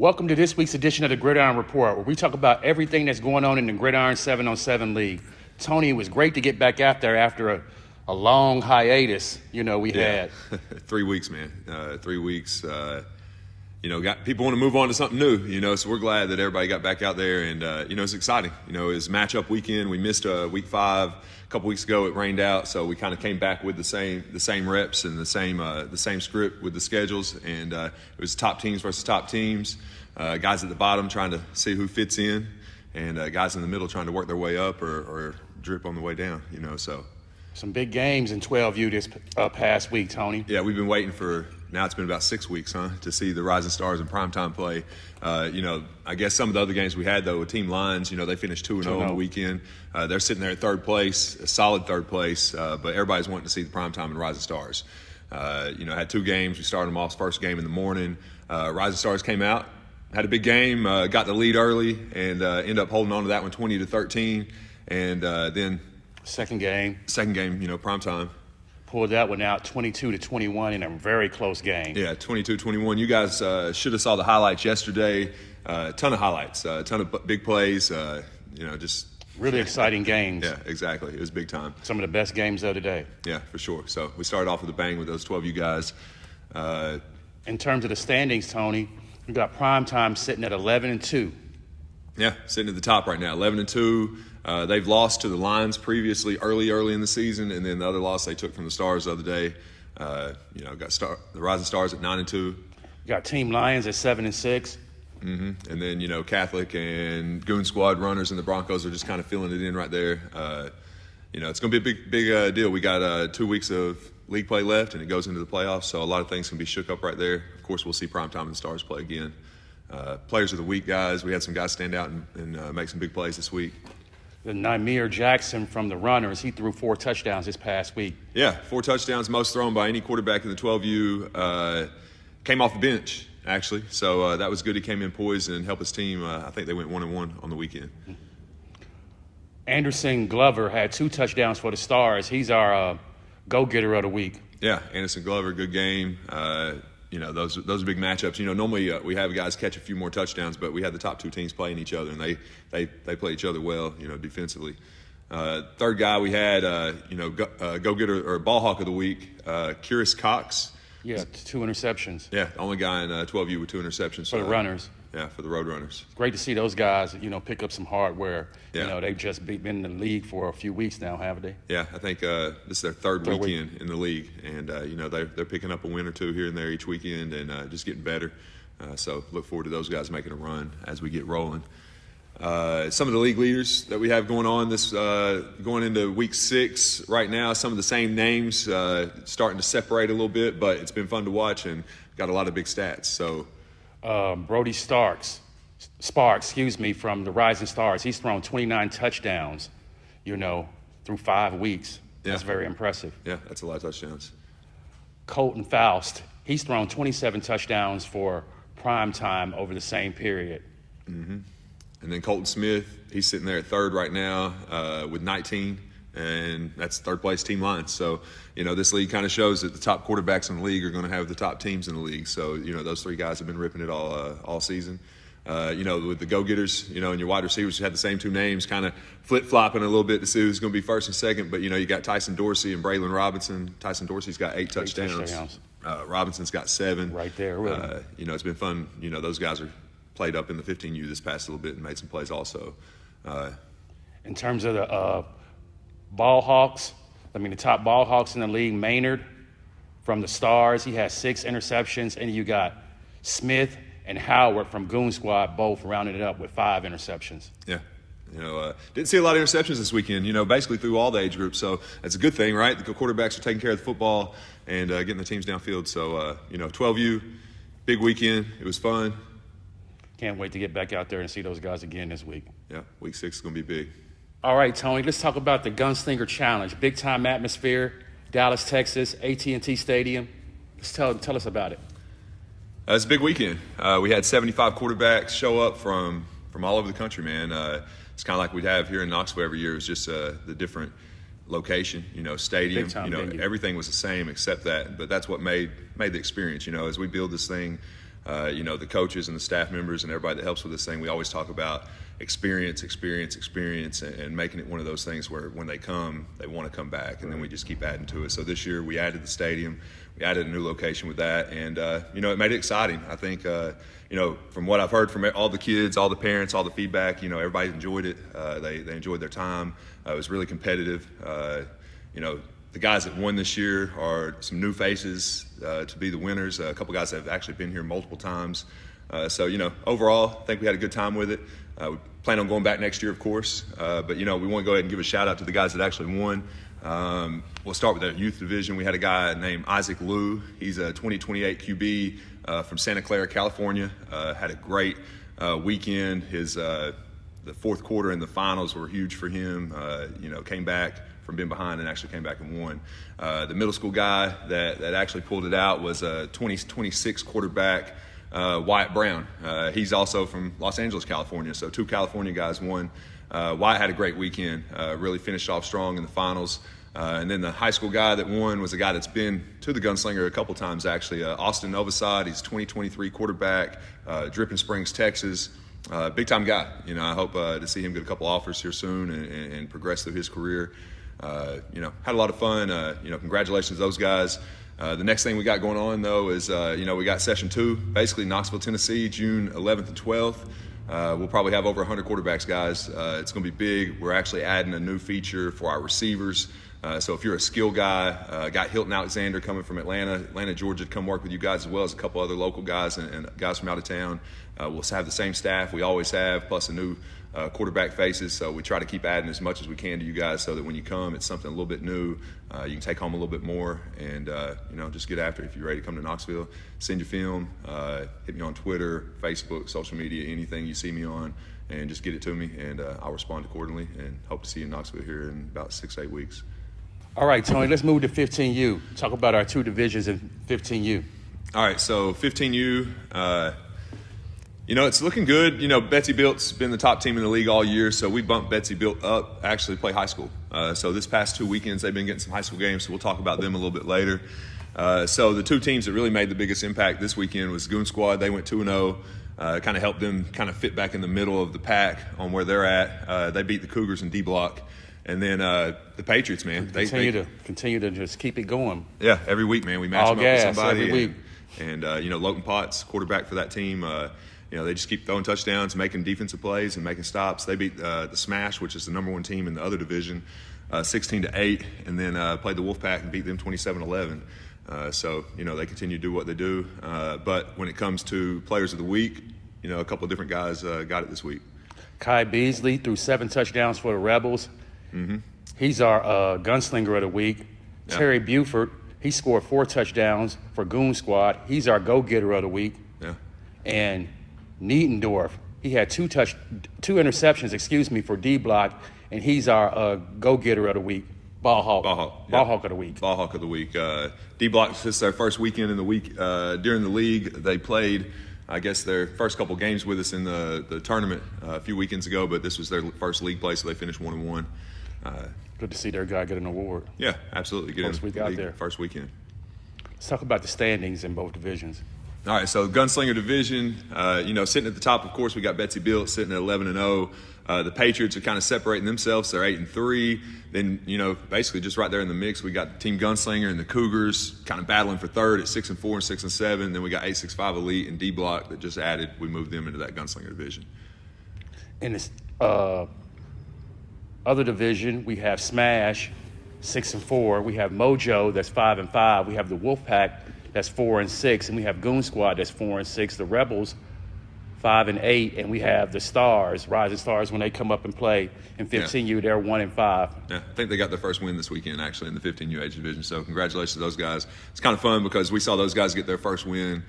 Welcome to this week's edition of the Gridiron Report, where we talk about everything that's going on in the Gridiron 7-on-7 League. Tony, it was great to get back out there after a long hiatus, we had. 3 weeks, man. 3 weeks. Got people want to move on to something new, so we're glad that everybody got back out there, and, it's exciting. It was matchup weekend. We missed week 5 a couple weeks ago. It rained out, so we kind of came back with the same reps and the same script with the schedules, and it was top teams versus top teams, guys at the bottom trying to see who fits in, and guys in the middle trying to work their way up or drip on the way down, so. Some big games in 12U this past week, Tony. Yeah, we've been waiting now it's been about 6 weeks, to see the Rising Stars in primetime play. I guess some of the other games we had, though, with Team Lions, they finished 2-0 on the weekend. They're sitting there at third place, a solid third place, but everybody's wanting to see the primetime and Rising Stars. Had 2 games. We started them off first game in the morning. Rising Stars came out, had a big game, got the lead early, and ended up holding on to that one 20-13. And then Second game, primetime. Pulled that one out 22-21 in a very close game. Yeah, 22-21. You guys should have saw the highlights yesterday. A ton of highlights, a ton of big plays, just really exciting games. Yeah, exactly. It was big time. Some of the best games of the day. Yeah, for sure. So we started off with a bang with those 12U guys. In terms of the standings, Tony, we got primetime sitting at 11-2. Yeah, sitting at the top right now, 11-2. They've lost to the Lions previously, early in the season, and then the other loss they took from the Stars the other day. Got the Rising Stars at 9-2. You got Team Lions at 7-6. And then Catholic and Goon Squad runners and the Broncos are just kind of filling it in right there. It's going to be a big deal. We got 2 weeks of league play left, and it goes into the playoffs, so a lot of things can be shook up right there. Of course, we'll see primetime and the Stars play again. Players of the week, guys. We had some guys stand out and make some big plays this week. The Nymir Jackson from the Runners, he threw 4 touchdowns this past week. Yeah, 4 touchdowns, most thrown by any quarterback in the 12U. Came off the bench, actually, so that was good. He came in poised and helped his team. I think they went 1-1 on the weekend. Anderson Glover had 2 touchdowns for the Stars. He's our go-getter of the week. Yeah, Anderson Glover, good game. Those are big matchups. Normally we have guys catch a few more touchdowns, but we had the top 2 teams playing each other, and they play each other well, defensively. Third guy we had, go-getter or ball hawk of the week, Curious Cox. Yeah, 2 interceptions. Yeah, the only guy in 12U with 2 interceptions. For the Runners. Yeah, for the Road Runners. It's great to see those guys, pick up some hardware. Yeah. They've just been in the league for a few weeks now, haven't they? Yeah, I think this is their third weekend in the league. And, they're picking up a win or 2 here and there each weekend and just getting better. So look forward to those guys making a run as we get rolling. Some of the league leaders that we have going on going into week 6 right now, some of the same names starting to separate a little bit, but it's been fun to watch and got a lot of big stats. So Brody Sparks, from the Rising Stars. He's thrown 29 touchdowns, through 5 weeks. Yeah. That's very impressive. Yeah, that's a lot of touchdowns. Colton Faust, he's thrown 27 touchdowns for prime time over the same period. Mm-hmm. And then Colton Smith, he's sitting there at third right now with 19, and that's third place Team Lions. So, this league kind of shows that the top quarterbacks in the league are going to have the top teams in the league. So, those 3 guys have been ripping it all season. With the go-getters, and your wide receivers had the same 2 names, kind of flip-flopping a little bit to see who's going to be first and second. But, you got Tyson Dorsey and Braylon Robinson. Tyson Dorsey's got 8 touchdowns. Robinson's got 7. Right there, really. It's been fun. Those guys are played up in the 15U this past little bit and made some plays also. In terms of the ball hawks, the top ball hawks in the league, Maynard from the Stars, he has 6 interceptions, and you got Smith and Howard from Goon Squad both rounded it up with 5 interceptions. Yeah. Didn't see a lot of interceptions this weekend, basically through all the age groups. So that's a good thing, right? The quarterbacks are taking care of the football and getting the teams downfield. So, 12U, big weekend. It was fun. Can't wait to get back out there and see those guys again this week. Yeah, week 6 is going to be big. All right, Tony, let's talk about the Gunslinger Challenge. Big-time atmosphere, Dallas, Texas, AT&T Stadium. Let's tell us about it. It's a big weekend. We had 75 quarterbacks show up from all over the country, man. It's kind of like we'd have here in Knoxville every year. It was just the different location, stadium. Venue. Everything was the same except that. But that's what made the experience, as we build this thing The coaches and the staff members and everybody that helps with this thing, we always talk about experience, and making it one of those things where when they come, they want to come back, and then we just keep adding to it. So this year we added the stadium, we added a new location with that, and it made it exciting. I think from what I've heard from all the kids, all the parents, all the feedback, everybody enjoyed it. They enjoyed their time. It was really competitive. The guys that won this year are some new faces to be the winners. A couple guys that have actually been here multiple times. Overall, I think we had a good time with it. We plan on going back next year, of course. But we want to go ahead and give a shout-out to the guys that actually won. We'll start with the youth division. We had a guy named Isaac Liu. He's a 2028 QB from Santa Clara, California. Had a great weekend. The fourth quarter and the finals were huge for him. Came back from being behind and actually came back and won. The middle school guy that actually pulled it out was a 2026 quarterback, Wyatt Brown. He's also from Los Angeles, California, so 2 California guys won. Wyatt had a great weekend, really finished off strong in the finals. And then the high school guy that won was a guy that's been to the Gunslinger a couple times, actually, Austin Novosad. He's 2023 quarterback, Dripping Springs, Texas. Big-time guy. I hope to see him get a couple offers here soon and progress through his career. Had a lot of fun. Congratulations to those guys. The next thing we got going on, though, is, we got Session 2, basically Knoxville, Tennessee, June 11th and 12th. We'll probably have over 100 quarterbacks, guys. It's going to be big. We're actually adding a new feature for our receivers. So if you're a skill guy, got Hilton Alexander coming from Atlanta, Georgia, to come work with you guys, as well as a couple other local guys and guys from out of town. We'll have the same staff we always have, plus a new quarterback faces. So we try to keep adding as much as we can to you guys so that when you come, it's something a little bit new. You can take home a little bit more and, just get after it. If you're ready to come to Knoxville, send your film, hit me on Twitter, Facebook, social media, anything you see me on, and just get it to me, and I'll respond accordingly, and hope to see you in Knoxville here in about 6 to 8 weeks. All right, Tony, let's move to 15U. Talk about our 2 divisions in 15U. All right, so 15U, it's looking good. Betsy Built's been the top team in the league all year, so we bumped Betsy Built up actually to play high school. So this past 2 weekends, they've been getting some high school games, so we'll talk about them a little bit later. So the 2 teams that really made the biggest impact this weekend was Goon Squad. They went 2-0, kind of helped them kind of fit back in the middle of the pack on where they're at. They beat the Cougars in D Block. And then the Patriots, man. Continue to just keep it going. Yeah, every week, man. We match them up with somebody. Every week. And Lowton Potts, quarterback for that team, they just keep throwing touchdowns, making defensive plays, and making stops. They beat the Smash, which is the #1 team in the other division, 16-8, and then played the Wolfpack and beat them 27-11. So they continue to do what they do. But when it comes to players of the week, a couple of different guys got it this week. Kai Beasley threw 7 touchdowns for the Rebels. Mm-hmm. He's our gunslinger of the week. Yeah. Terry Buford, he scored 4 touchdowns for Goon Squad. He's our go-getter of the week. Yeah. And Niedendorf, he had 2 interceptions, for D Block, and he's our go-getter of the week. Ball hawk of the week. Ball hawk of the week. D Block, this is their first weekend in the week during the league. They played, I guess, their first couple games with us in the tournament a few weekends ago, but this was their first league play, so they finished 1-1. Good to see their guy get an award. Yeah, absolutely. First week out there. First weekend. Let's talk about the standings in both divisions. All right, so Gunslinger Division, sitting at the top, of course, we got Betsy Built sitting at 11-0. The Patriots are kind of separating themselves. They're 8-3. Then, basically just right there in the mix, we got Team Gunslinger and the Cougars kind of battling for third at 6-4 and 6-7. Then we got 865 Elite and D Block that just added. We moved them into that Gunslinger Division. In this other division, we have Smash, 6-4. We have Mojo, that's 5-5. We have the Wolfpack, that's 4-6, and we have Goon Squad, that's 4-6. The Rebels, 5-8, and we have the Stars, Rising Stars, when they come up and play in 15U, they're 1-5. Yeah, I think they got their first win this weekend, actually, in the 15U age division. So congratulations to those guys. It's kind of fun because we saw those guys get their first win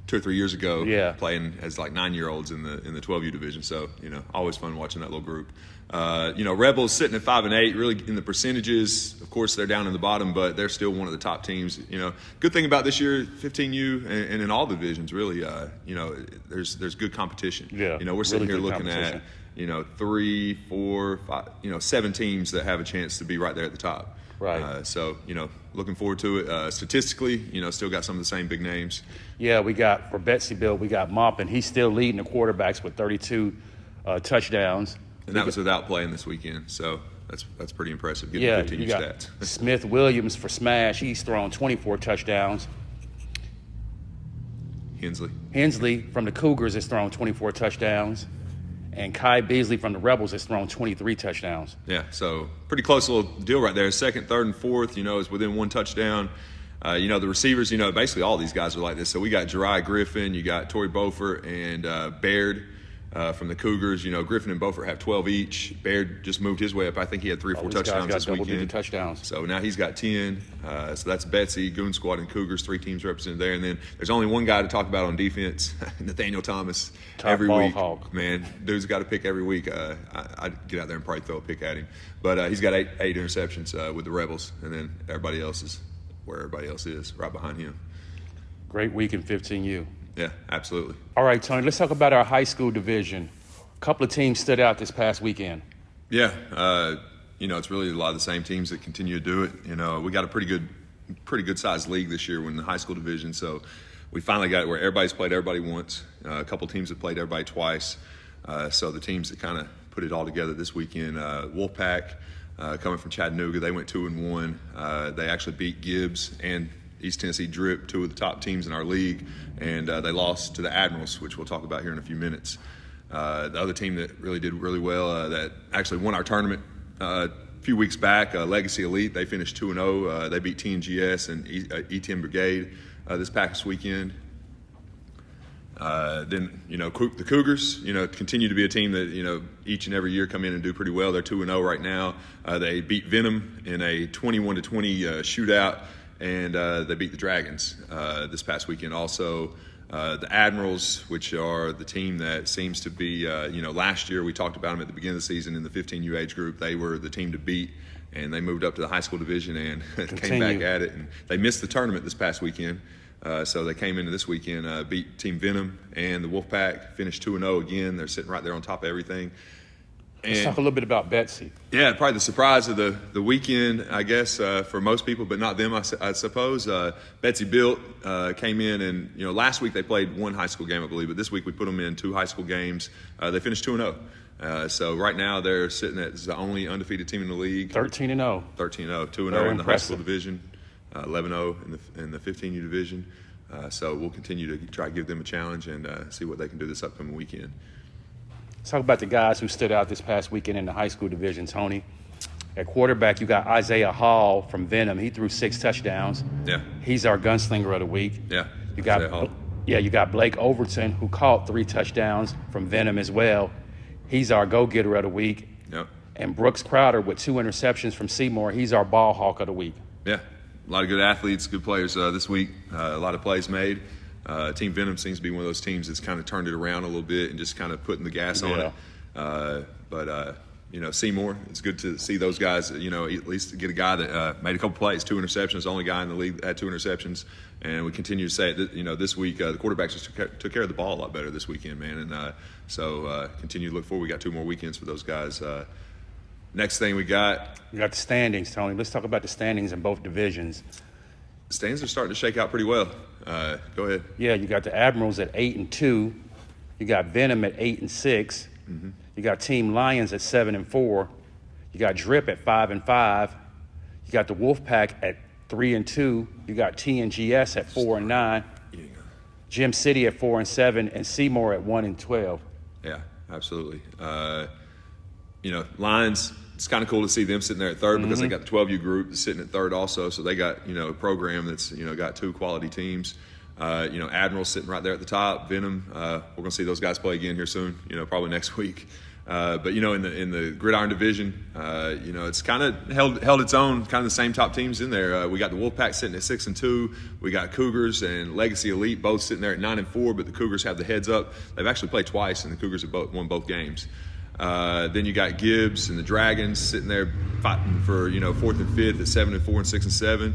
2 or 3 years ago, playing as like 9-year-olds in the 12U division. So always fun watching that little group. Rebels sitting at 5-8, really in the percentages. Of course, they're down in the bottom, but they're still one of the top teams. Good thing about this year, 15U and in all divisions, really, there's good competition. Yeah, we're sitting here looking at 3, 4, 5, 7 teams that have a chance to be right there at the top. Right. So, looking forward to it. Statistically, still got some of the same big names. Yeah, we got, for Betsy-Bill, we got Maupin. He's still leading the quarterbacks with 32 touchdowns. And that was without playing this weekend, so that's pretty impressive, getting Yeah, 15 you got stats. Smith Williams for Smash. He's thrown 24 touchdowns. Hensley from the Cougars has thrown 24 touchdowns. And Kai Beasley from the Rebels has thrown 23 touchdowns. Yeah, so pretty close little deal right there. Second, third, and fourth, is within one touchdown. The receivers, basically all these guys are like this. So we got Jeriah Griffin, you got Torrey Beaufort, and Baird from the Cougars. Griffin and Beaufort have 12 each. Baird just moved his way up. I think he had 3 or 4 touchdowns this weekend. Touchdowns. So now he's got 10. So that's Betsy, Goon Squad, and Cougars, 3 teams represented there. And then there's only one guy to talk about on defense, Nathaniel Thomas. Top every ball week, hawk. Man, dude's got a pick every week. I'd get out there and probably throw a pick at him. But he's got 8 interceptions with the Rebels, and then everybody else is where everybody else is, right behind him. Great week in 15U. Yeah, absolutely. All right, Tony, let's talk about our high school division. A couple of teams stood out this past weekend. Yeah, it's really a lot of the same teams that continue to do it. We got a pretty good sized league this year in the high school division, so we finally got it where everybody's played everybody once. A couple teams have played everybody twice. So the teams that kind of put it all together this weekend, Wolfpack, coming from Chattanooga, they went 2-1. They actually beat Gibbs and East Tennessee Drip, 2 of the top teams in our league, and they lost to the Admirals, which we'll talk about here in a few minutes. The other team that really did really well, that actually won our tournament a few weeks back, Legacy Elite, they finished 2-0. They beat TNGS and E10 Brigade this past weekend. Then, the Cougars, continue to be a team that, each and every year come in and do pretty well. They're 2-0 right now. They beat Venom in a 21-20 shootout, and they beat the Dragons this past weekend. Also, the Admirals, which are the team that seems to be, last year we talked about them at the beginning of the season in the 15U age group. They were the team to beat, and they moved up to the high school division and came back at it. And they missed the tournament this past weekend. So they came into this weekend, beat Team Venom and the Wolfpack, finished 2-0 again. They're sitting right there on top of everything. And let's talk a little bit about Betsy. Yeah, probably the surprise of the weekend, I guess, for most people, but not them, I suppose. Betsy Built came in, and last week they played 1 high school game, I believe, but this week we put them in 2 high school games. They finished 2-0. So right now they're sitting as the only undefeated team in the league. 13-0. 13-0, 2-0 in the high school division. 11-0 in the 15U division. So we'll continue to try to give them a challenge and see what they can do this upcoming weekend. Let's talk about the guys who stood out this past weekend in the high school division, Tony. At quarterback, you got Isaiah Hall from Venom. He threw 6 touchdowns. Yeah. He's our gunslinger of the week. Yeah. You got Blake Overton, who caught 3 touchdowns from Venom as well. He's our go-getter of the week. Yep. And Brooks Crowder with 2 interceptions from Seymour. He's our ball hawk of the week. Yeah. A lot of good athletes, good players this week. A lot of plays made. Team Venom seems to be one of those teams that's kind of turned it around a little bit and just kind of putting the gas on it. But Seymour, it's good to see those guys, at least get a guy that made a couple plays, 2 interceptions, the only guy in the league that had 2 interceptions. And we continue to say it, this week, the quarterbacks just took care of the ball a lot better this weekend, man. And so continue to look forward. We got 2 more weekends for those guys. Next thing we got the standings, Tony. Let's talk about the standings in both divisions. The standings are starting to shake out pretty well. Go ahead. Yeah, you got the Admirals at 8-2. You got Venom at 8-6. Mm-hmm. You got Team Lions at 7-4. You got Drip at 5-5. You got the Wolfpack at 3-2. You got TNGS at 4-9. Gym City at 4-7, and Seymour at 1-12. Yeah, absolutely. Lions, it's kind of cool to see them sitting there at third because they got the 12U group that's sitting at third also. So they got, a program that's, got 2 quality teams. Admiral sitting right there at the top. Venom, we're going to see those guys play again here soon, probably next week. But in the Gridiron Division, it's kind of held its own, kind of the same top teams in there. We got the Wolfpack sitting at 6-2. We got Cougars and Legacy Elite both sitting there at 9-4, but the Cougars have the heads up. They've actually played twice, and the Cougars have won both games. Then you got Gibbs and the Dragons sitting there fighting for 4th and 5th at 7-4 and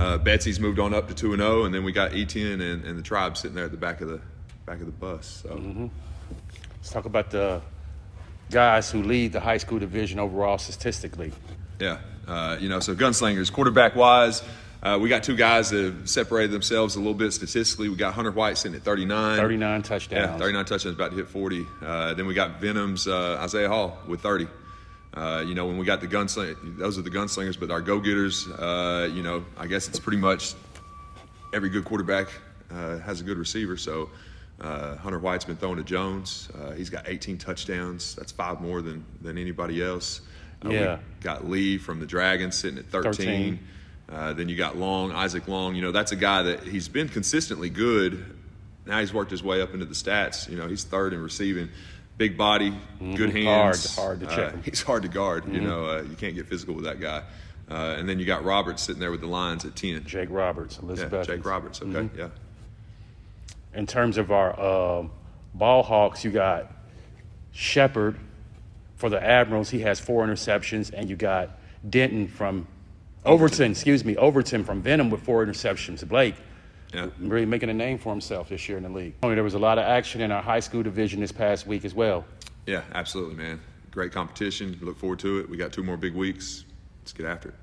6-7. Betsy's moved on up to 2-0, and then we got E10 and the Tribe sitting there at the back of the bus. So let's talk about the guys who lead the high school division overall statistically. Yeah. So Gunslingers, quarterback-wise, we got two guys that have separated themselves a little bit statistically. We got Hunter White sitting at 39. 39 touchdowns. Yeah, 39 touchdowns, about to hit 40. Then we got Venom's Isaiah Hall with 30. When we got the Gunslinger, those are the Gunslingers, but our go-getters, I guess it's pretty much every good quarterback has a good receiver. So Hunter White's been throwing to Jones. He's got 18 touchdowns. That's 5 more than anybody else. We got Lee from the Dragons sitting at 13. Then you got Long, Isaac Long. That's a guy that he's been consistently good. Now he's worked his way up into the stats. He's third in receiving. Big body, good hands. Hard to check him. He's hard to guard. You can't get physical with that guy. And then you got Roberts sitting there with the Lions at 10. Jake Roberts, Elizabeth. Yeah, Jake Roberts. Okay, yeah. In terms of our ball hawks, you got Shepard for the Admirals. He has 4 interceptions, and you got Overton from Venom with 4 interceptions. Blake, really making a name for himself this year in the league. There was a lot of action in our high school division this past week as well. Yeah, absolutely, man. Great competition. Look forward to it. We got 2 more big weeks. Let's get after it.